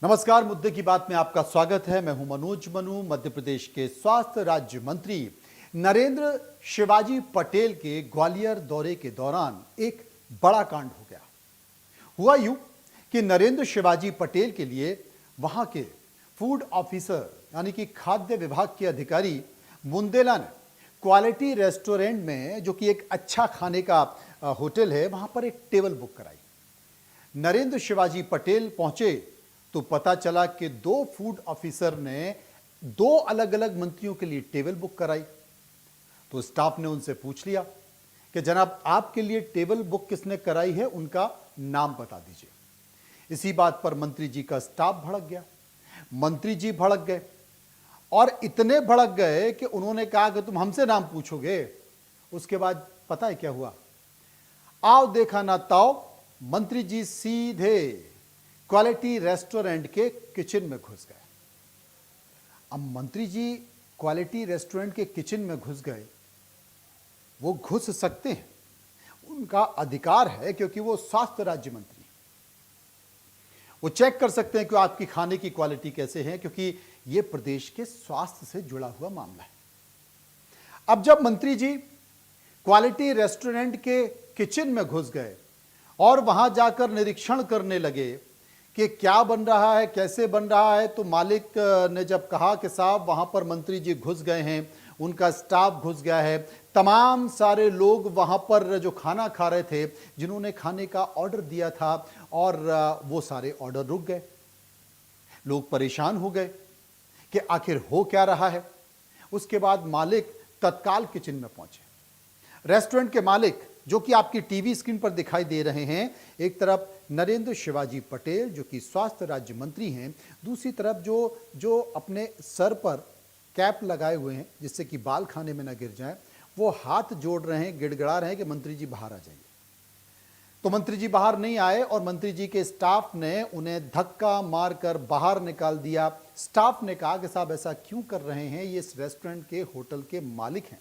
नमस्कार, मुद्दे की बात में आपका स्वागत है। मैं हूं मनोज मनु। मध्य प्रदेश के स्वास्थ्य राज्य मंत्री नरेंद्र शिवाजी पटेल के ग्वालियर दौरे के दौरान एक बड़ा कांड हो गया। हुआ यूं कि नरेंद्र शिवाजी पटेल के लिए वहां के फूड ऑफिसर यानी कि खाद्य विभाग के अधिकारी मुंदेला ने क्वालिटी रेस्टोरेंट में, जो कि एक अच्छा खाने का होटल है, वहां पर एक टेबल बुक कराई। नरेंद्र शिवाजी पटेल पहुंचे तो पता चला कि दो फूड ऑफिसर ने दो अलग अलग मंत्रियों के लिए टेबल बुक कराई। तो स्टाफ ने उनसे पूछ लिया कि जनाब, आपके लिए टेबल बुक किसने कराई है, उनका नाम बता दीजिए। इसी बात पर मंत्री जी का स्टाफ भड़क गया। मंत्री जी भड़क गए और इतने भड़क गए कि उन्होंने कहा कि तुम हमसे नाम पूछोगे। उसके बाद पता है क्या हुआ? आओ देखा ना ताओ, मंत्री जी सीधे क्वालिटी रेस्टोरेंट के किचन में घुस गए। अब मंत्री जी क्वालिटी रेस्टोरेंट के किचन में घुस गए। वो घुस सकते हैं, उनका अधिकार है, क्योंकि वो स्वास्थ्य राज्य मंत्री हैं। वो चेक कर सकते हैं कि आपकी खाने की क्वालिटी कैसे है, क्योंकि ये प्रदेश के स्वास्थ्य से जुड़ा हुआ मामला है। अब जब मंत्री जी क्वालिटी रेस्टोरेंट के किचन में घुस गए और वहां जाकर निरीक्षण करने लगे कि क्या बन रहा है, कैसे बन रहा है, तो मालिक ने जब कहा कि साहब वहां पर मंत्री जी घुस गए हैं, उनका स्टाफ घुस गया है, तमाम सारे लोग वहां पर जो खाना खा रहे थे, जिन्होंने खाने का ऑर्डर दिया था, और वो सारे ऑर्डर रुक गए। लोग परेशान हो गए कि आखिर हो क्या रहा है। उसके बाद मालिक तत्काल किचन में पहुंचे। रेस्टोरेंट के मालिक, जो कि आपकी टीवी स्क्रीन पर दिखाई दे रहे हैं, एक तरफ नरेंद्र शिवाजी पटेल जो कि स्वास्थ्य राज्य मंत्री हैं, दूसरी तरफ जो अपने सर पर कैप लगाए हुए हैं जिससे कि बाल खाने में न गिर जाए, वो हाथ जोड़ रहे हैं, गिड़गिड़ा रहे हैं कि मंत्री जी बाहर आ जाइए। तो मंत्री जी बाहर नहीं आए और मंत्री जी के स्टाफ ने उन्हें धक्का मारकर बाहर निकाल दिया। स्टाफ ने कहा कि साहब ऐसा क्यों कर रहे हैं, ये इस रेस्टोरेंट के होटल के मालिक हैं,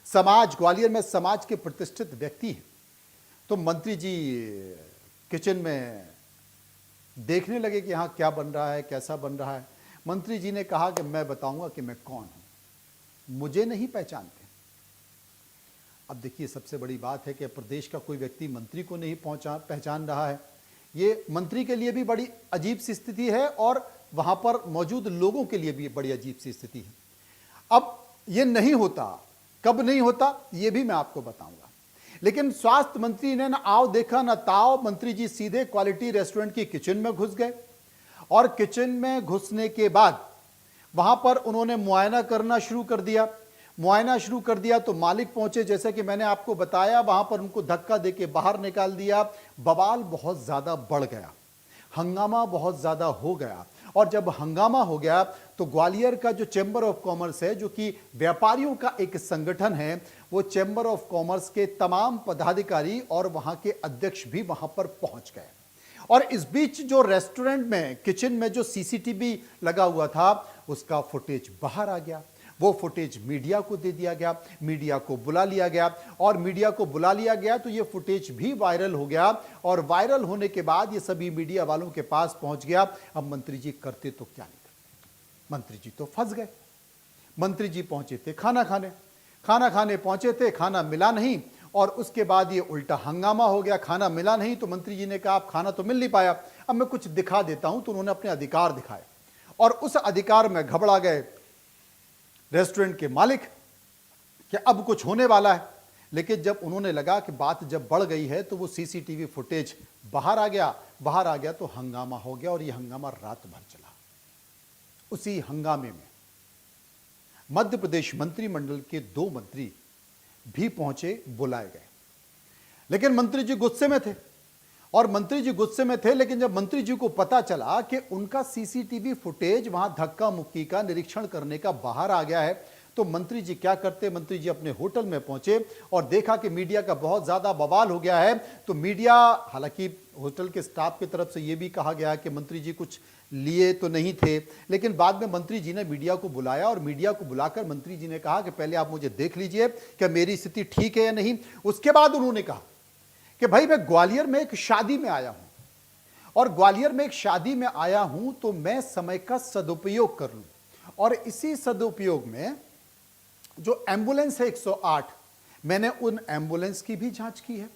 समाज, ग्वालियर में समाज के प्रतिष्ठित व्यक्ति हैं। तो मंत्री जी किचन में देखने लगे कि यहाँ क्या बन रहा है, कैसा बन रहा है। मंत्री जी ने कहा कि मैं बताऊंगा कि मैं कौन हूं, मुझे नहीं पहचानते। अब देखिए, सबसे बड़ी बात है कि प्रदेश का कोई व्यक्ति मंत्री को नहीं पहचान रहा है। ये मंत्री के लिए भी बड़ी अजीब सी स्थिति है और वहां पर मौजूद लोगों के लिए भी बड़ी अजीब सी स्थिति है। अब ये नहीं होता, कब नहीं होता ये भी मैं आपको बताऊंगा। लेकिन स्वास्थ्य मंत्री ने ना आओ देखा ना ताओ, मंत्री जी सीधे क्वालिटी रेस्टोरेंट की किचन में घुस गए और किचन में घुसने के बाद वहां पर उन्होंने मुआयना करना शुरू कर दिया। मुआयना शुरू कर दिया तो मालिक पहुंचे, जैसे कि मैंने आपको बताया, वहां पर उनको धक्का देके बाहर निकाल दिया। बवाल बहुत ज्यादा बढ़ गया, हंगामा बहुत ज्यादा हो गया। और जब हंगामा हो गया तो ग्वालियर का जो चैम्बर ऑफ कॉमर्स है, जो कि व्यापारियों का एक संगठन है, वो चैम्बर ऑफ कॉमर्स के तमाम पदाधिकारी और वहां के अध्यक्ष भी वहां पर पहुंच गए। और इस बीच जो रेस्टोरेंट में किचन में जो सीसीटीवी लगा हुआ था, उसका फुटेज बाहर आ गया। वो फुटेज मीडिया को दे दिया गया, मीडिया को बुला लिया गया, और मीडिया को बुला लिया गया तो ये फुटेज भी वायरल हो गया। और वायरल होने के बाद ये सभी मीडिया वालों के पास पहुंच गया। अब मंत्री जी करते तो क्या नहीं करते, मंत्री जी तो फंस गए। मंत्री जी पहुंचे थे खाना खाने पहुंचे थे, खाना मिला नहीं, और उसके बाद ये उल्टा हंगामा हो गया। खाना मिला नहीं तो मंत्री जी ने कहा अब खाना तो मिल नहीं पाया, अब मैं कुछ दिखा देता हूं। तो उन्होंने अपने अधिकार दिखाए और उस अधिकार में घबरा गए रेस्टोरेंट के मालिक कि अब कुछ होने वाला है। लेकिन जब उन्होंने लगा कि बात जब बढ़ गई है तो वो सीसीटीवी फुटेज बाहर आ गया तो हंगामा हो गया, और ये हंगामा रात भर चला। उसी हंगामे में मध्य प्रदेश मंत्रिमंडल के दो मंत्री भी पहुंचे, बुलाए गए। लेकिन मंत्री जी गुस्से में थे, लेकिन जब मंत्री जी को पता चला कि उनका सीसीटीवी फुटेज वहां धक्का मुक्की का, निरीक्षण करने का बाहर आ गया है, तो मंत्री जी क्या करते? मंत्री जी अपने होटल में पहुंचे और देखा कि मीडिया का बहुत ज्यादा बवाल हो गया है। तो मीडिया, हालांकि होटल के स्टाफ की तरफ से यह भी कहा गया कि मंत्री जी कुछ लिए तो नहीं थे, लेकिन बाद में मंत्री जी ने मीडिया को बुलाया और मीडिया को बुलाकर मंत्री जी ने कहा कि पहले आप मुझे देख लीजिए कि मेरी स्थिति ठीक है या नहीं। उसके बाद उन्होंने कहा कि भाई मैं ग्वालियर में एक शादी में आया हूं और ग्वालियर में एक शादी में आया हूं तो मैं समय का सदुपयोग कर लूं। और इसी सदुपयोग में जो एम्बुलेंस है 108, मैंने उन एम्बुलेंस की भी जांच की है।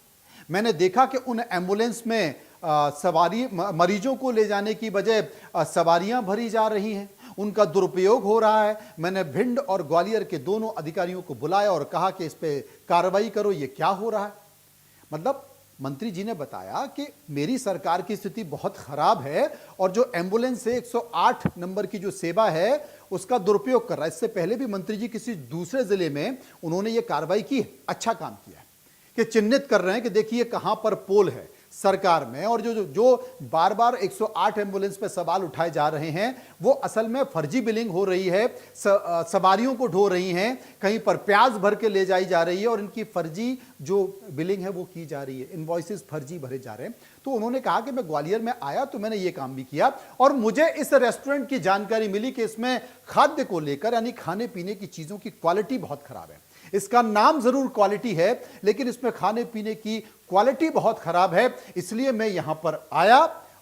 मैंने देखा कि उन एम्बुलेंस में सवारी मरीजों को ले जाने की बजाय सवारियां भरी जा रही हैं, उनका दुरुपयोग हो रहा है। मैंने भिंड और ग्वालियर के दोनों अधिकारियों को बुलाया और कहा कि इस पे कार्रवाई करो, ये क्या हो रहा है। मतलब मंत्री जी ने बताया कि मेरी सरकार की स्थिति बहुत खराब है और जो एम्बुलेंस है 108 नंबर की जो सेवा है उसका दुरुपयोग कर रहा है। इससे पहले भी मंत्री जी किसी दूसरे जिले में उन्होंने ये कार्रवाई की है, अच्छा काम किया है कि चिन्हित कर रहे हैं कि देखिए कहां पर पोल है सरकार में। और जो बार बार 108 एम्बुलेंस पे सवाल उठाए जा रहे हैं वो असल में फर्जी बिलिंग हो रही है, सवारियों को ढो रही हैं, कहीं पर प्याज भर के ले जाई जा रही है और इनकी फर्जी जो बिलिंग है वो की जा रही है, इनवॉइसेस फर्जी भरे जा रहे हैं। तो उन्होंने कहा कि मैं ग्वालियर में आया तो मैंने ये काम भी किया और मुझे इस रेस्टोरेंट की जानकारी मिली कि इसमें खाद्य को लेकर यानी खाने पीने की चीजों की क्वालिटी बहुत खराब है। इसका नाम जरूर क्वालिटी है लेकिन इसमें खाने पीने की क्वालिटी बहुत खराब है। इसलिए मैं यहां पर आया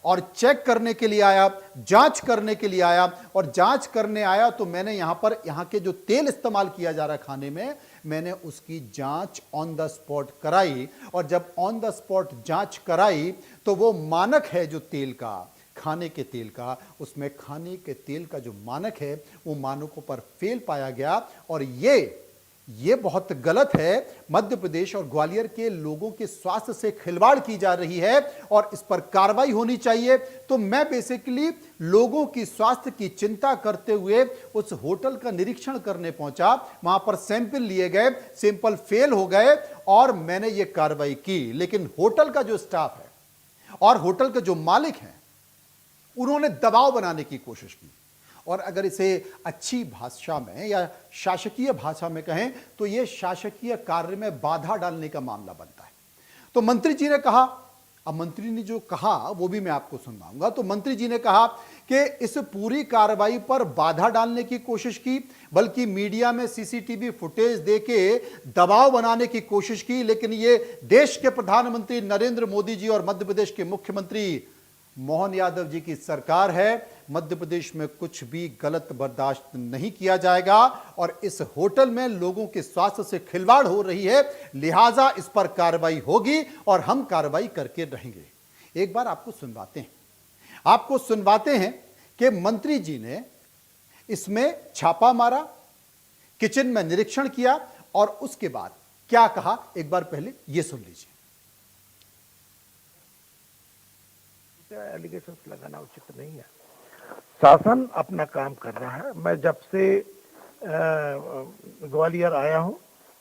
और चेक करने के लिए आया, जांच करने के लिए आया। और जांच करने आया तो मैंने यहां के जो तेल इस्तेमाल किया जा रहा है खाने में, मैंने उसकी जांच ऑन द स्पॉट कराई। और जब ऑन द स्पॉट जांच कराई तो वो मानक है जो तेल का, खाने के तेल का, उसमें खाने के तेल का जो मानक है वो मानकों पर फेल पाया गया। और ये बहुत गलत है। मध्य प्रदेश और ग्वालियर के लोगों के स्वास्थ्य से खिलवाड़ की जा रही है और इस पर कार्रवाई होनी चाहिए। तो मैं बेसिकली लोगों की स्वास्थ्य की चिंता करते हुए उस होटल का निरीक्षण करने पहुंचा। वहां पर सैंपल लिए गए, सैंपल फेल हो गए और मैंने ये कार्रवाई की। लेकिन होटल का जो स्टाफ है और होटल के जो मालिक हैं उन्होंने दबाव बनाने की कोशिश की। और अगर इसे अच्छी भाषा में या शासकीय भाषा में कहें तो यह शासकीय कार्य में बाधा डालने का मामला बनता है। तो मंत्री जी ने कहा, अब मंत्री ने जो कहा वो भी मैं आपको सुनवाऊंगा। तो मंत्री जी ने कहा कि इस पूरी कार्रवाई पर बाधा डालने की कोशिश की, बल्कि मीडिया में सीसीटीवी फुटेज देके दबाव बनाने की कोशिश की। लेकिन ये देश के प्रधानमंत्री नरेंद्र मोदी जी और मध्य प्रदेश के मुख्यमंत्री मोहन यादव जी की सरकार है। मध्य प्रदेश में कुछ भी गलत बर्दाश्त नहीं किया जाएगा और इस होटल में लोगों के स्वास्थ्य से खिलवाड़ हो रही है, लिहाजा इस पर कार्रवाई होगी और हम कार्रवाई करके रहेंगे। एक बार आपको सुनवाते हैं कि मंत्री जी ने इसमें छापा मारा, किचन में निरीक्षण किया और उसके बाद क्या कहा, एक बार पहले यह सुन लीजिए। एलिगेशंस लगाना उचित नहीं है। शासन अपना काम कर रहा है। मैं जब से ग्वालियर आया हूं,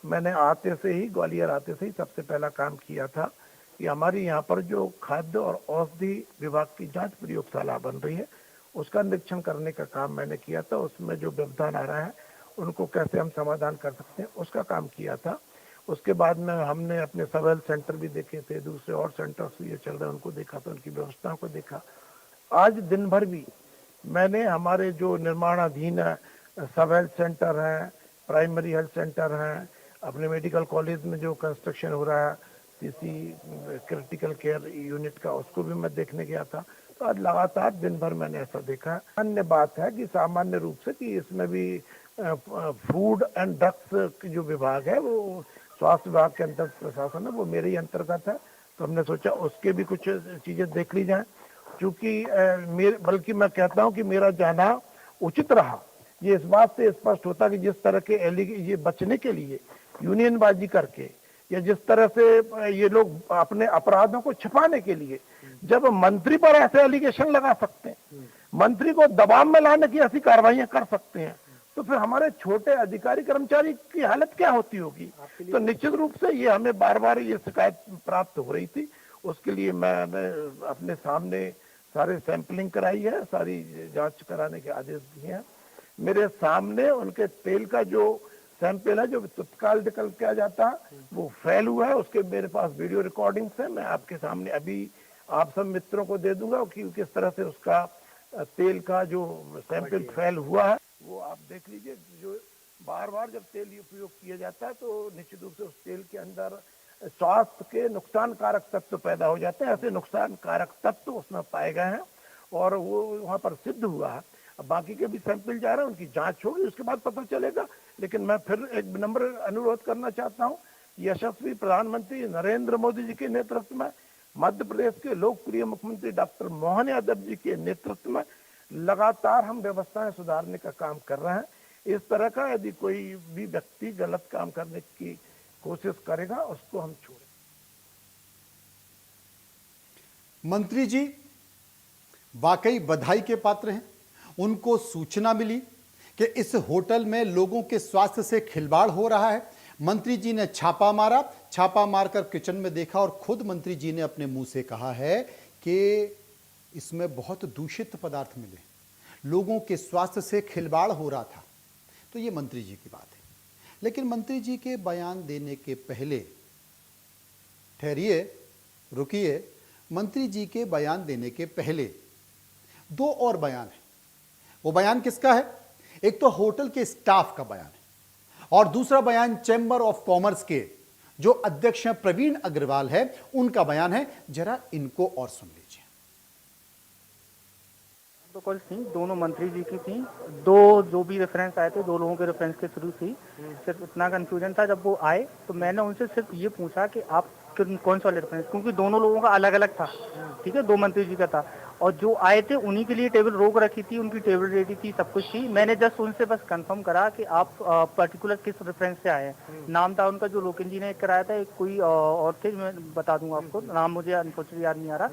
मैंने ग्वालियर आते से ही सबसे पहला काम किया था कि हमारी यहाँ पर जो खाद्य और औषधि विभाग की जांच प्रयोगशाला बन रही है उसका निरीक्षण करने का काम मैंने किया था। उसमें जो व्यवधान आ रहा है उनको कैसे हम समाधान कर सकते हैं उसका काम किया था। उसके बाद में हमने अपने सब हेल्थ सेंटर भी देखे थे, दूसरे और सेंटर्स भी ये चल रहे हैं उनको देखा था, उनकी व्यवस्थाओं को देखा। आज दिन भर भी मैंने हमारे जो निर्माणाधीन सब हेल्थ सेंटर हैं, प्राइमरी हेल्थ सेंटर हैं, अपने मेडिकल कॉलेज में जो कंस्ट्रक्शन हो रहा है सीसी क्रिटिकल केयर यूनिट का, उसको भी मैं देखने गया था। तो आज लगातार दिन भर मैंने ऐसा देखा है। अन्य बात है कि सामान्य रूप से कि इसमें भी फूड एंड ड्रग्स जो विभाग है वो स्वास्थ्य विभाग के अंतर्गत प्रशासन है, वो मेरे ही अंतर्गत है। तो हमने सोचा उसके भी कुछ चीजें देख ली जाएं। चूंकि बल्कि मैं कहता हूं कि मेरा जाना उचित रहा। ये इस बात से स्पष्ट होता कि जिस तरह के ये बचने के लिए यूनियनबाजी करके या जिस तरह से ये लोग अपने अपराधों को छिपाने के लिए जब मंत्री पर ऐसे एलिगेशन लगा सकते हैं, मंत्री को दबाव में लाने की ऐसी कार्रवाइयां कर सकते हैं, तो फिर हमारे छोटे अधिकारी कर्मचारी की हालत क्या होती होगी। तो निश्चित रूप से ये हमें बार बार ये शिकायत प्राप्त हो रही थी। उसके लिए मैंने अपने सामने सारे सैंपलिंग कराई है, सारी जांच कराने के आदेश दिए हैं। मेरे सामने उनके तेल का जो सैंपल है जो तत्काल निकल किया जाता है वो फेल हुआ है। उसके मेरे पास वीडियो रिकॉर्डिंग्स है, मैं आपके सामने अभी आप सब मित्रों को दे दूंगा कि किस तरह से उसका तेल का जो सैंपल फेल हुआ है वो आप देख लीजिए। जो बार बार जब तेल उपयोग किया जाता है तो निश्चित रूप से उस तेल के अंदर स्वास्थ्य के नुकसान कारक तत्व पैदा हो जाते हैं। ऐसे नुकसान कारक तत्व उसमें पाए गए हैं और वो वहां पर सिद्ध हुआ है। अब बाकी के भी सैंपल जा रहे हैं, उनकी जांच होगी, उसके बाद पता चलेगा। लेकिन मैं फिर एक विनम्र अनुरोध करना चाहता हूं, यशस्वी प्रधानमंत्री नरेंद्र मोदी जी के नेतृत्व में, मध्य प्रदेश के लोकप्रिय मुख्यमंत्री डॉक्टर मोहन यादव जी के नेतृत्व में लगातार हम व्यवस्थाएं सुधारने का काम कर रहे हैं। इस तरह का यदि कोई भी व्यक्ति गलत काम करने की कोशिश करेगा, उसको हम छोड़ें। मंत्री जी वाकई बधाई के पात्र हैं। उनको सूचना मिली कि इस होटल में लोगों के स्वास्थ्य से खिलवाड़ हो रहा है। मंत्री जी ने छापा मारा, छापा मारकर किचन में देखा और खुद मंत्री जी ने अपने मुंह से कहा है कि इसमें बहुत दूषित पदार्थ मिले, लोगों के स्वास्थ्य से खिलवाड़ हो रहा था। तो ये मंत्री जी की बात है। लेकिन मंत्री जी के बयान देने के पहले, ठहरिए, रुकिए, मंत्री जी के बयान देने के पहले दो और बयान है। वो बयान किसका है? एक तो होटल के स्टाफ का बयान है और दूसरा बयान चैंबर ऑफ कॉमर्स के जो अध्यक्ष हैं प्रवीण अग्रवाल है, उनका बयान है। जरा इनको और सुन लीजिए। प्रोटोकॉल थी, दोनों मंत्री जी की थी। दो जो भी रेफरेंस आए थे, दो लोगों के रेफरेंस के थ्रू थी। सिर्फ इतना कंफ्यूजन था, जब वो आए तो मैंने उनसे सिर्फ ये पूछा कि आप कौन सा रेफरेंस, क्योंकि दोनों लोगों का अलग अलग था, ठीक है, दो मंत्री जी का था। और जो आए थे उन्हीं के लिए टेबल रोक रखी थी, उनकी टेबल रेडी थी, सब कुछ थी। मैंने जस्ट उनसे बस कंफर्म करा कि आप पर्टिकुलर किस रेफरेंस से आए हैं। नाम था उनका जो लोकेन जी ने कराया था, एक कोई और थे, मैं बता दूंगा आपको, नाम मुझे अनफॉर्चुनेटली याद नहीं आ रहा।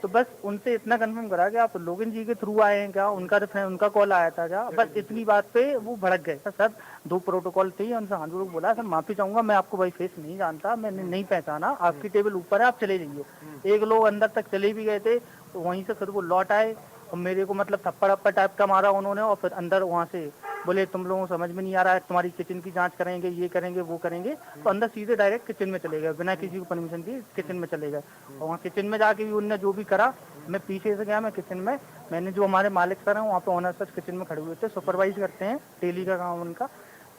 तो बस उनसे इतना कंफर्म करा कि आप लोगन जी के थ्रू आए हैं क्या, उनका कॉल आया था क्या, बस इतनी बात पे वो भड़क गए। सर दो प्रोटोकॉल थे, उनसे हाथ जोड़ बोला, सर माफी चाहूंगा, मैं आपको भाई फेस नहीं जानता, मैंने नहीं पहचाना, आपकी टेबल ऊपर है, आप चले जाइए। एक लोग अंदर तक चले भी गए थे, तो वहीं से फिर वो लौट आए और मेरे को मतलब थप्पड़ अप्पड़ टाइप का मारा उन्होंने। और फिर अंदर वहां से बोले तुम लोगों को समझ में नहीं आ रहा है, तुम्हारी किचन की जांच करेंगे, ये करेंगे, वो करेंगे। तो अंदर सीधे डायरेक्ट किचन में चले गए, बिना किसी को परमिशन दिए किचन में चले गए। और वहाँ किचन में जाके भी उनने जो भी करा, मैं पीछे से गया, मैं किचन में, मैंने जो हमारे मालिक सर हैं वहाँ पे ऑनर सर किचन में खड़े हुए थे, सुपरवाइज करते हैं, डेली का काम उनका।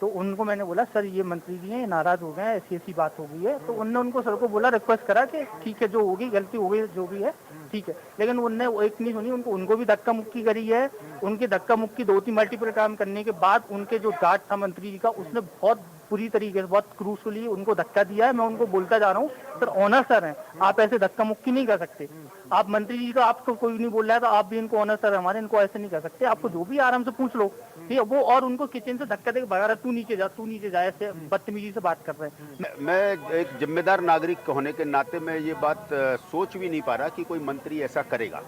तो उनको मैंने बोला सर ये मंत्री जी हैं, नाराज हो गए हैं, ऐसी ऐसी बात हो गई है। तो उनने उनको सर को बोला, रिक्वेस्ट करा कि ठीक है, जो होगी गलती हो गई, जो भी है ठीक है। लेकिन उनने एक नहीं सुनी, उनको भी धक्का मुक्की करी है। उनकी धक्का मुक्की 2-3 मल्टीपल काम करने के बाद उनके जो गार्ड था मंत्री जी का, उसने बहुत बुरी तरीके से, बहुत क्रूशली उनको धक्का दिया है। मैं उनको बोलता जा रहा हूँ, सर ऑनर सर हैं, आप ऐसे धक्का मुक्की नहीं कर सकते। आप मंत्री जी का, आपको कोई नहीं बोल रहा है तो आप भी इनको ऑनर सर हमारे, इनको ऐसे नहीं कर सकते। आपको जो भी आराम से पूछ लो, ठीक है। वो और उनको किचन से धक्का देकर भगा रहा, तू नीचे जा, ऐसे बदतमीजी से बात कर रहे हैं। मैं एक जिम्मेदार नागरिक होने के नाते मैं ये बात सोच भी नहीं पा रहा कि कोई मंत्री ऐसा करेगा।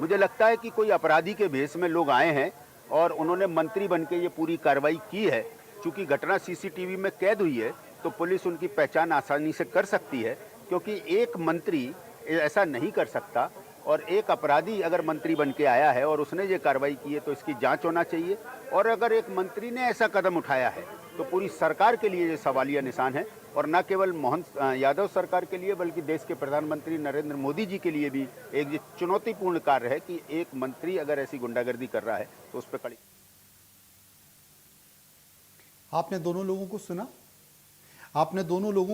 मुझे लगता है कि कोई अपराधी के भेष में लोग आए हैं और उन्होंने मंत्री बनके ये पूरी कार्रवाई की है। चूंकि घटना सीसीटीवी में कैद हुई है तो पुलिस उनकी पहचान आसानी से कर सकती है, क्योंकि एक मंत्री ऐसा नहीं कर सकता। और एक अपराधी अगर मंत्री बन के आया है और उसने ये कार्रवाई की है तो इसकी जांच होना चाहिए। और अगर एक मंत्री ने ऐसा कदम उठाया है तो पूरी सरकार के लिए ये सवालिया निशान है, और न केवल मोहन यादव सरकार के लिए बल्कि देश के प्रधानमंत्री नरेंद्र मोदी जी के लिए भी एक ये चुनौतीपूर्ण कार्य है कि एक मंत्री अगर ऐसी गुंडागर्दी कर रहा है तो उस पर कड़ी। आपने दोनों लोगों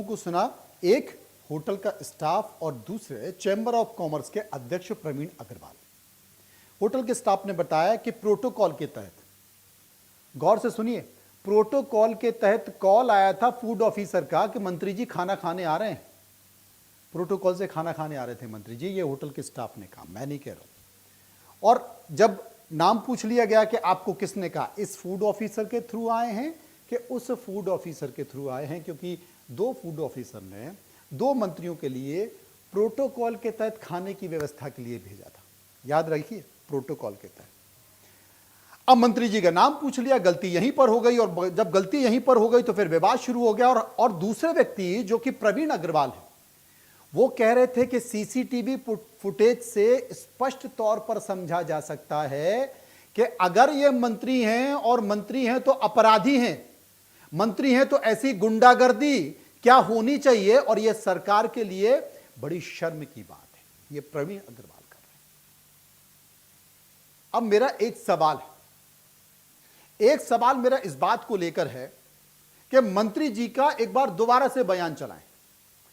को सुना, एक होटल का स्टाफ और दूसरे चैंबर ऑफ कॉमर्स के अध्यक्ष प्रवीण अग्रवाल। होटल के स्टाफ ने बताया कि प्रोटोकॉल के तहत, गौर से सुनिए, प्रोटोकॉल के तहत कॉल आया था फूड ऑफिसर का कि मंत्री जी खाना खाने आ रहे हैं। प्रोटोकॉल से खाना खाने आ रहे थे मंत्री जी, ये होटल के स्टाफ ने कहा, मैं नहीं कह रहा हूं। और जब नाम पूछ लिया गया कि आपको किसने कहा, इस फूड ऑफिसर के थ्रू आए हैं कि उस फूड ऑफिसर के थ्रू आए हैं, क्योंकि दो फूड ऑफिसर ने दो मंत्रियों के लिए प्रोटोकॉल के तहत खाने की व्यवस्था के लिए भेजा था। याद रखिए, प्रोटोकॉल के तहत। अब मंत्री जी का नाम पूछ लिया, गलती यहीं पर हो गई, और जब गलती यहीं पर हो गई तो फिर विवाद शुरू हो गया। और दूसरे व्यक्ति जो कि प्रवीण अग्रवाल है, वो कह रहे थे कि सीसीटीवी फुटेज से स्पष्ट तौर पर समझा जा सकता है कि अगर ये मंत्री हैं और मंत्री हैं तो अपराधी हैं, मंत्री हैं तो ऐसी गुंडागर्दी क्या होनी चाहिए, और यह सरकार के लिए बड़ी शर्म की बात है। यह प्रवीण अग्रवाल कर रहे हैं। अब मेरा एक सवाल मेरा इस बात को लेकर है कि मंत्री जी का एक बार दोबारा से बयान चलाएं,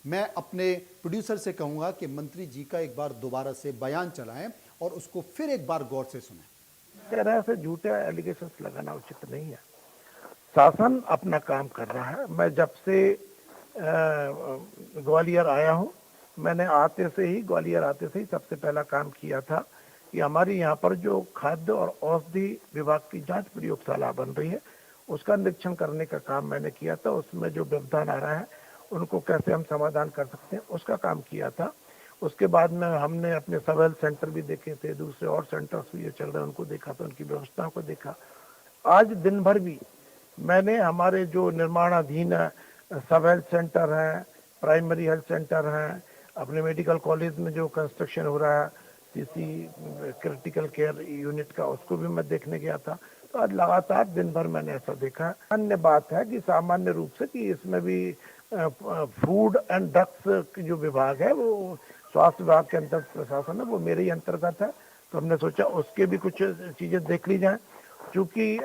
मैं अपने प्रोड्यूसर से कहूंगा कि मंत्री जी का एक बार दोबारा से बयान चलाएं और उसको फिर एक बार गौर से सुनें। कह रहा है ऐसे झूठे एलिगेशंस लगाना उचित नहीं है। शासन अपना काम कर रहा है। मैं जब से ग्वालियर आया हूं, मैंने ग्वालियर आते से ही सबसे पहला काम किया था कि हमारी यहाँ पर जो खाद्य और औषधि विभाग की जांच प्रयोगशाला बन रही है उसका निरीक्षण करने का काम मैंने किया था। उसमें जो व्यवधान आ रहा है उनको कैसे हम समाधान कर सकते हैं उसका काम किया था। उसके बाद में हमने अपने सब हेल्थ सेंटर भी देखे थे, दूसरे और सेंटर्स भी ये चल रहे हैं उनको देखा था, उनकी व्यवस्थाओं को देखा। आज दिन भर भी मैंने हमारे जो निर्माणाधीन सब हेल्थ सेंटर हैं, प्राइमरी हेल्थ सेंटर हैं, अपने मेडिकल कॉलेज में जो कंस्ट्रक्शन हो रहा है सीसी क्रिटिकल केयर यूनिट का, उसको भी मैं देखने गया था। तो आज लगातार दिन भर मैंने ऐसा देखा है। अन्य बात है कि सामान्य रूप से कि इसमें भी फूड एंड ड्रग्स जो विभाग है वो स्वास्थ्य विभाग के अंतर्गत प्रशासन है, वो मेरे ही अंतर्गत है। तो हमने सोचा उसके भी कुछ चीजें देख ली जाएं। चूंकि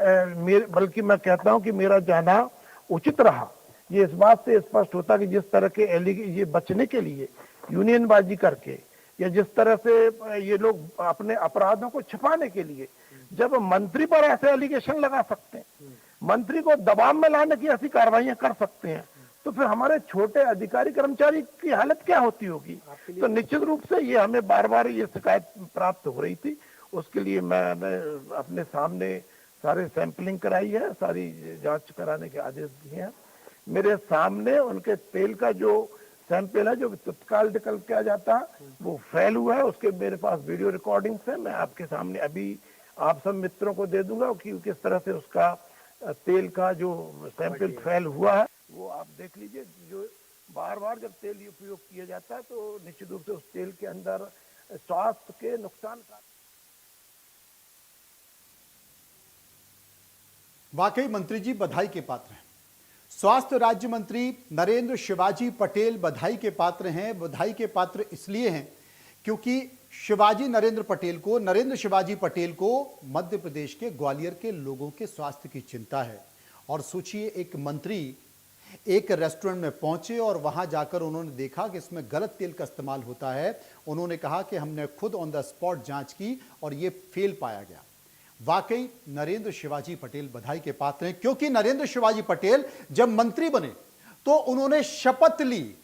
बल्कि मैं कहता हूं कि मेरा जाना उचित रहा। ये इस बात से स्पष्ट होता कि जिस तरह के ये बचने के लिए यूनियनबाजी करके या जिस तरह से ये लोग अपने अपराधों को छिपाने के लिए जब मंत्री पर ऐसे एलिगेशन लगा सकते हैं, मंत्री को दबाव में लाने की ऐसी कार्रवाइयां कर सकते हैं, तो फिर हमारे छोटे अधिकारी कर्मचारी की हालत क्या होती होगी। तो निश्चित रूप से ये हमें बार बार ये शिकायत प्राप्त हो रही थी। उसके लिए मैंने अपने सामने सारे सैंपलिंग कराई है, सारी जांच कराने के आदेश दिए हैं। मेरे सामने उनके तेल का जो सैंपल है जो तत्काल निकल किया जाता है वो फेल हुआ है। उसके मेरे पास वीडियो रिकॉर्डिंग्स है, मैं आपके सामने अभी आप सब मित्रों को दे दूंगा कि किस तरह से उसका तेल का जो सैंपल फेल हुआ है वो आप देख लीजिए। जो बार बार जब तेल उपयोग किया जाता है तो निश्चित रूप से उस तेल के अंदर स्वास्थ्य के नुकसान का। वाकई मंत्री जी बधाई के पात्र हैं। स्वास्थ्य राज्य मंत्री नरेंद्र शिवाजी पटेल बधाई के पात्र हैं। बधाई के पात्र इसलिए हैं क्योंकि नरेंद्र शिवाजी पटेल को मध्य प्रदेश के ग्वालियर के लोगों के स्वास्थ्य की चिंता है। और सोचिए, एक मंत्री एक रेस्टोरेंट में पहुंचे और वहां जाकर उन्होंने देखा कि इसमें गलत तेल का इस्तेमाल होता है। उन्होंने कहा कि हमने खुद ऑन द स्पॉट जांच की और ये फेल पाया गया। वाकई नरेंद्र शिवाजी पटेल बधाई के पात्र हैं, क्योंकि नरेंद्र शिवाजी पटेल जब मंत्री बने तो उन्होंने शपथ ली।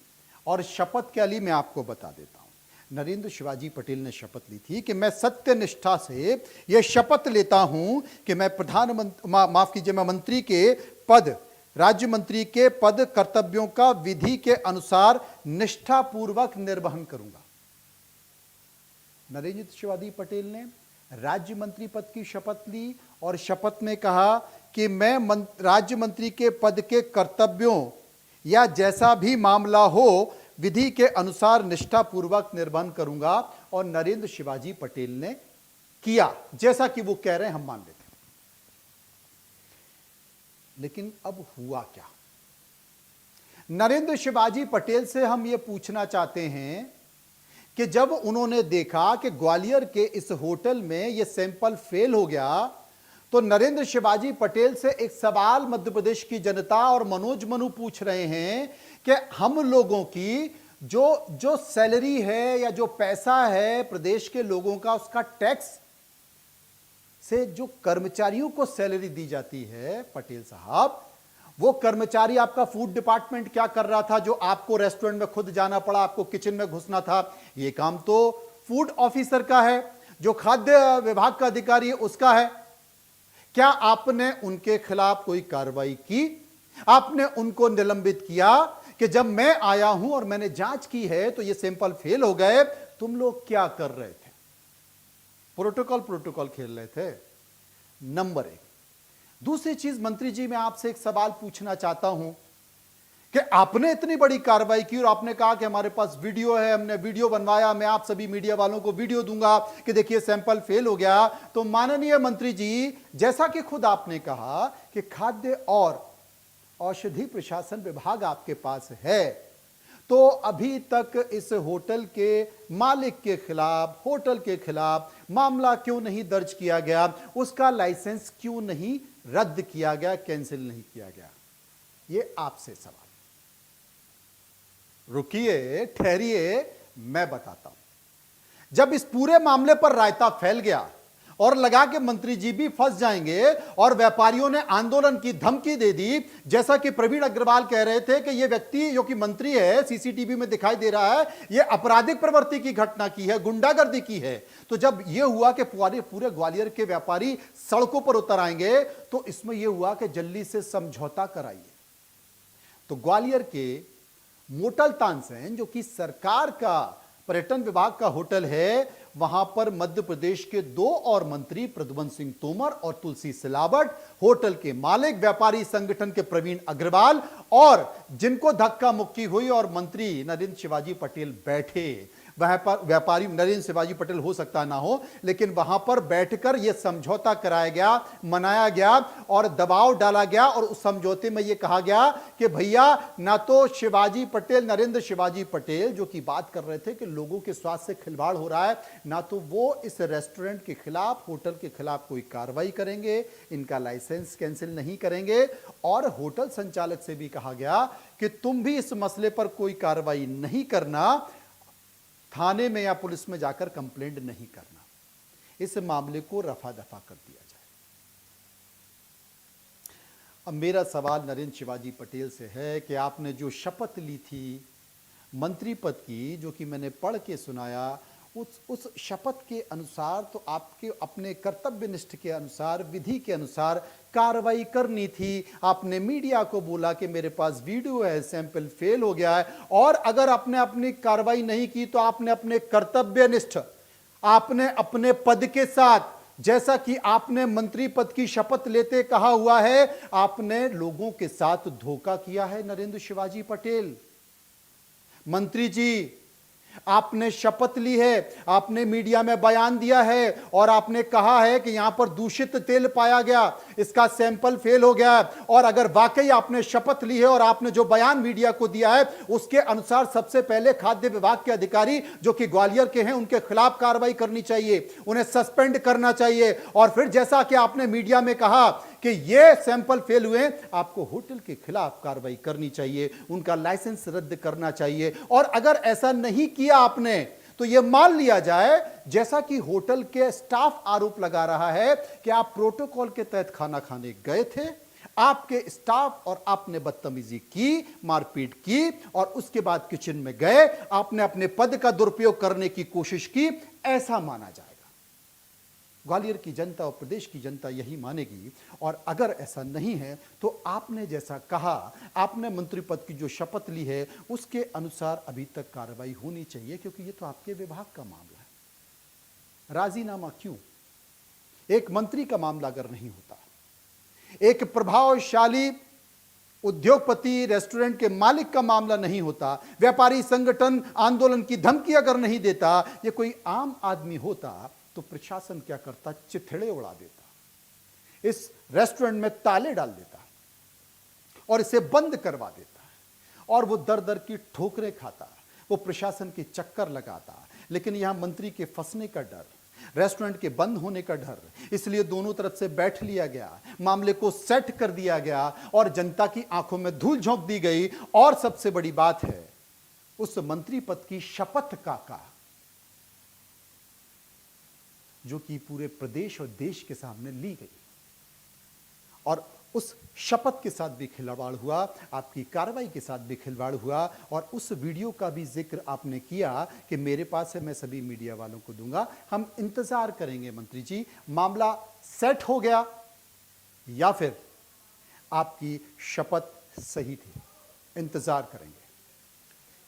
और शपथ क्या ली मैं आपको बता देता हूं। नरेंद्र शिवाजी पटेल ने शपथ ली थी कि मैं सत्य निष्ठा से यह शपथ लेता हूं कि मैं मैं मंत्री के पद, राज्य मंत्री के पद कर्तव्यों का विधि के अनुसार निष्ठापूर्वक निर्वहन करूंगा। नरेंद्र शिवाजी पटेल ने राज्य मंत्री पद की शपथ ली और शपथ में कहा कि मैं राज्य मंत्री के पद के कर्तव्यों या जैसा भी मामला हो विधि के अनुसार निष्ठापूर्वक निर्वहन करूंगा। और नरेंद्र शिवाजी पटेल ने किया जैसा कि वो कह रहे हैं, हम मान लेते हैं। लेकिन अब हुआ क्या? नरेंद्र शिवाजी पटेल से हम ये पूछना चाहते हैं कि जब उन्होंने देखा कि ग्वालियर के इस होटल में यह सैंपल फेल हो गया, तो नरेंद्र शिवाजी पटेल से एक सवाल मध्य प्रदेश की जनता और मनोज मनु पूछ रहे हैं कि हम लोगों की जो सैलरी है या जो पैसा है प्रदेश के लोगों का, उसका टैक्स से जो कर्मचारियों को सैलरी दी जाती है, पटेल साहब, वो कर्मचारी आपका फूड डिपार्टमेंट क्या कर रहा था जो आपको रेस्टोरेंट में खुद जाना पड़ा, आपको किचन में घुसना था? ये काम तो फूड ऑफिसर का है, जो खाद्य विभाग का अधिकारी है उसका है। क्या आपने उनके खिलाफ कोई कार्रवाई की? आपने उनको निलंबित किया कि जब मैं आया हूं और मैंने जांच की है तो ये सैंपल फेल हो गए, तुम लोग क्या कर रहे थे? प्रोटोकॉल खेल रहे थे। नंबर एक। दूसरी चीज, मंत्री जी मैं आपसे एक सवाल पूछना चाहता हूं कि आपने इतनी बड़ी कार्रवाई की और आपने कहा कि हमारे पास वीडियो है, हमने वीडियो बनवाया, मैं आप सभी मीडिया वालों को वीडियो दूंगा कि देखिए सैंपल फेल हो गया। तो माननीय मंत्री जी, जैसा कि खुद आपने कहा कि खाद्य और औषधि प्रशासन विभाग आपके पास है, तो अभी तक इस होटल के मालिक के खिलाफ, होटल के खिलाफ मामला क्यों नहीं दर्ज किया गया? उसका लाइसेंस क्यों नहीं रद्द किया गया, कैंसिल नहीं किया गया? ये आपसे सवाल। रुकिए, ठहरिए, मैं बताता हूं। जब इस पूरे मामले पर रायता फैल गया और लगा कि मंत्री जी भी फंस जाएंगे और व्यापारियों ने आंदोलन की धमकी दे दी, जैसा कि प्रवीण अग्रवाल कह रहे थे कि यह व्यक्ति जो कि मंत्री है, सीसीटीवी में दिखाई दे रहा है, यह आपराधिक प्रवृत्ति की घटना की है, गुंडागर्दी की है। तो जब यह हुआ कि पूरे ग्वालियर के व्यापारी सड़कों पर उतर आएंगे, तो इसमें यह हुआ कि जल्दी से समझौता कराइए। तो ग्वालियर के मोटल तानसेन, जो कि सरकार का पर्यटन विभाग का होटल है, वहां पर मध्य प्रदेश के 2 और मंत्री प्रद्युम्न सिंह तोमर और तुलसी सिलावट, होटल के मालिक, व्यापारी संगठन के प्रवीण अग्रवाल, और जिनको धक्का मुक्की हुई और मंत्री नरेंद्र शिवाजी पटेल बैठे। वहां पर व्यापारी नरेंद्र शिवाजी पटेल हो सकता ना हो, लेकिन वहां पर बैठकर यह समझौता कराया गया, मनाया गया और दबाव डाला गया। और उस समझौते में यह कहा गया कि भैया, ना तो शिवाजी पटेल, नरेंद्र शिवाजी पटेल जो कि बात कर रहे थे कि लोगों के स्वास्थ्य से खिलवाड़ हो रहा है, ना तो वो इस रेस्टोरेंट के खिलाफ, होटल के खिलाफ कोई कार्रवाई करेंगे, इनका लाइसेंस कैंसिल नहीं करेंगे। और होटल संचालक से भी कहा गया कि तुम भी इस मसले पर कोई कार्रवाई नहीं करना, थाने में या पुलिस में जाकर कंप्लेंट नहीं करना, इस मामले को रफा दफा कर दिया जाए। अब मेरा सवाल नरेंद्र शिवाजी पटेल से है कि आपने जो शपथ ली थी मंत्री पद की, जो कि मैंने पढ़ के सुनाया, उस शपथ के अनुसार तो आपके अपने कर्तव्यनिष्ठ के अनुसार, विधि के अनुसार कार्रवाई करनी थी। आपने मीडिया को बोला कि मेरे पास वीडियो है, सैंपल फेल हो गया है, और अगर आपने अपनी कार्रवाई नहीं की तो आपने अपने कर्तव्यनिष्ठ, आपने अपने पद के साथ, जैसा कि आपने मंत्री पद की शपथ लेते कहा हुआ है, आपने लोगों के साथ धोखा किया है। नरेंद्र शिवाजी पटेल मंत्री जी, आपने शपथ ली है, आपने मीडिया में बयान दिया है और आपने कहा है कि यहां पर दूषित तेल पाया गया, इसका सैंपल फेल हो गया। और अगर वाकई आपने शपथ ली है और आपने जो बयान मीडिया को दिया है उसके अनुसार, सबसे पहले खाद्य विभाग के अधिकारी जो कि ग्वालियर के हैं, उनके खिलाफ कार्रवाई करनी चाहिए, उन्हें सस्पेंड करना चाहिए। और फिर जैसा कि आपने मीडिया में कहा कि ये सैंपल फेल हुए, आपको होटल के खिलाफ कार्रवाई करनी चाहिए, उनका लाइसेंस रद्द करना चाहिए। और अगर ऐसा नहीं किया आपने, तो यह मान लिया जाए, जैसा कि होटल के स्टाफ आरोप लगा रहा है कि आप प्रोटोकॉल के तहत खाना खाने गए थे, आपके स्टाफ और आपने बदतमीजी की, मारपीट की, और उसके बाद किचन में गए, आपने अपने पद का दुरुपयोग करने की कोशिश की, ऐसा माना जाएगा। ग्वालियर की जनता और प्रदेश की जनता यही मानेगी। और अगर ऐसा नहीं है तो आपने जैसा कहा, आपने मंत्री पद की जो शपथ ली है उसके अनुसार अभी तक कार्रवाई होनी चाहिए, क्योंकि ये तो आपके विभाग का मामला है। राजीनामा क्यों? एक मंत्री का मामला अगर नहीं होता, एक प्रभावशाली उद्योगपति, रेस्टोरेंट के मालिक का मामला नहीं होता, व्यापारी संगठन आंदोलन की धमकी अगर नहीं देता, ये कोई आम आदमी होता, तो प्रशासन क्या करता? चिथड़े उड़ा देता, इस रेस्टोरेंट में ताले डाल देता और इसे बंद करवा देता, और वो दर दर की ठोकरें खाता, वो प्रशासन के चक्कर लगाता। लेकिन यहां मंत्री के फंसने का डर, रेस्टोरेंट के बंद होने का डर, इसलिए दोनों तरफ से बैठ लिया गया, मामले को सेट कर दिया गया और जनता की आंखों में धूल झोंक दी गई। और सबसे बड़ी बात है, उस मंत्री पद की शपथ का जो कि पूरे प्रदेश और देश के सामने ली गई, और उस शपथ के साथ भी खिलवाड़ हुआ, आपकी कार्रवाई के साथ भी खिलवाड़ हुआ। और उस वीडियो का भी जिक्र आपने किया कि मेरे पास है, मैं सभी मीडिया वालों को दूंगा। हम इंतजार करेंगे मंत्री जी, मामला सेट हो गया या फिर आपकी शपथ सही थी, इंतजार करेंगे।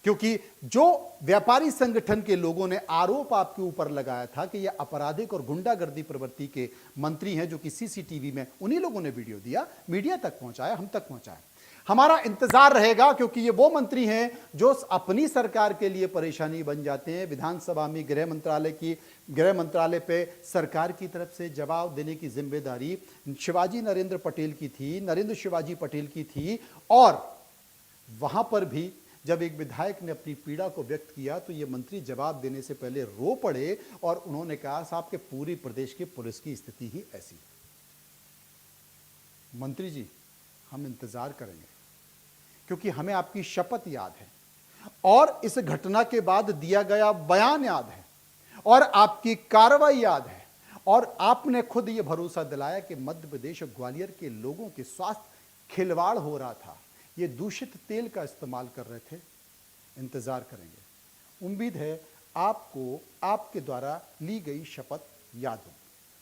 क्योंकि जो व्यापारी संगठन के लोगों ने आरोप आपके ऊपर लगाया था कि यह आपराधिक और गुंडागर्दी प्रवृत्ति के मंत्री हैं, जो कि सीसीटीवी में उन्हीं लोगों ने वीडियो दिया, मीडिया तक पहुंचाया, हम तक पहुंचाया। हमारा इंतजार रहेगा, क्योंकि ये वो मंत्री हैं जो अपनी सरकार के लिए परेशानी बन जाते हैं। विधानसभा में गृह मंत्रालय पे सरकार की तरफ से जवाब देने की जिम्मेदारी शिवाजी नरेंद्र पटेल की थी, नरेंद्र शिवाजी पटेल की थी। और वहां पर भी जब एक विधायक ने अपनी पीड़ा को व्यक्त किया, तो ये मंत्री जवाब देने से पहले रो पड़े और उन्होंने कहा, साहब के पूरी प्रदेश की पुलिस की स्थिति ही ऐसी। मंत्री जी, हम इंतजार करेंगे, क्योंकि हमें आपकी शपथ याद है, और इस घटना के बाद दिया गया बयान याद है और आपकी कार्रवाई याद है और आपने खुद यह भरोसा दिलाया कि मध्य प्रदेश और ग्वालियर के लोगों के स्वास्थ्य खिलवाड़ हो रहा था, ये दूषित तेल का इस्तेमाल कर रहे थे। इंतजार करेंगे। उम्मीद है आपको आपके द्वारा ली गई शपथ याद हो।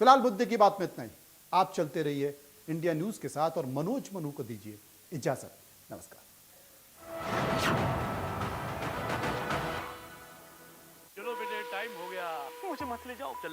फिलहाल मुद्दे की बात में इतना ही। आप चलते रहिए इंडिया न्यूज के साथ और मनोज मनु को दीजिए इजाजत। नमस्कार। चलो बेटे टाइम हो गया, मुझे मत ले जाओ। चल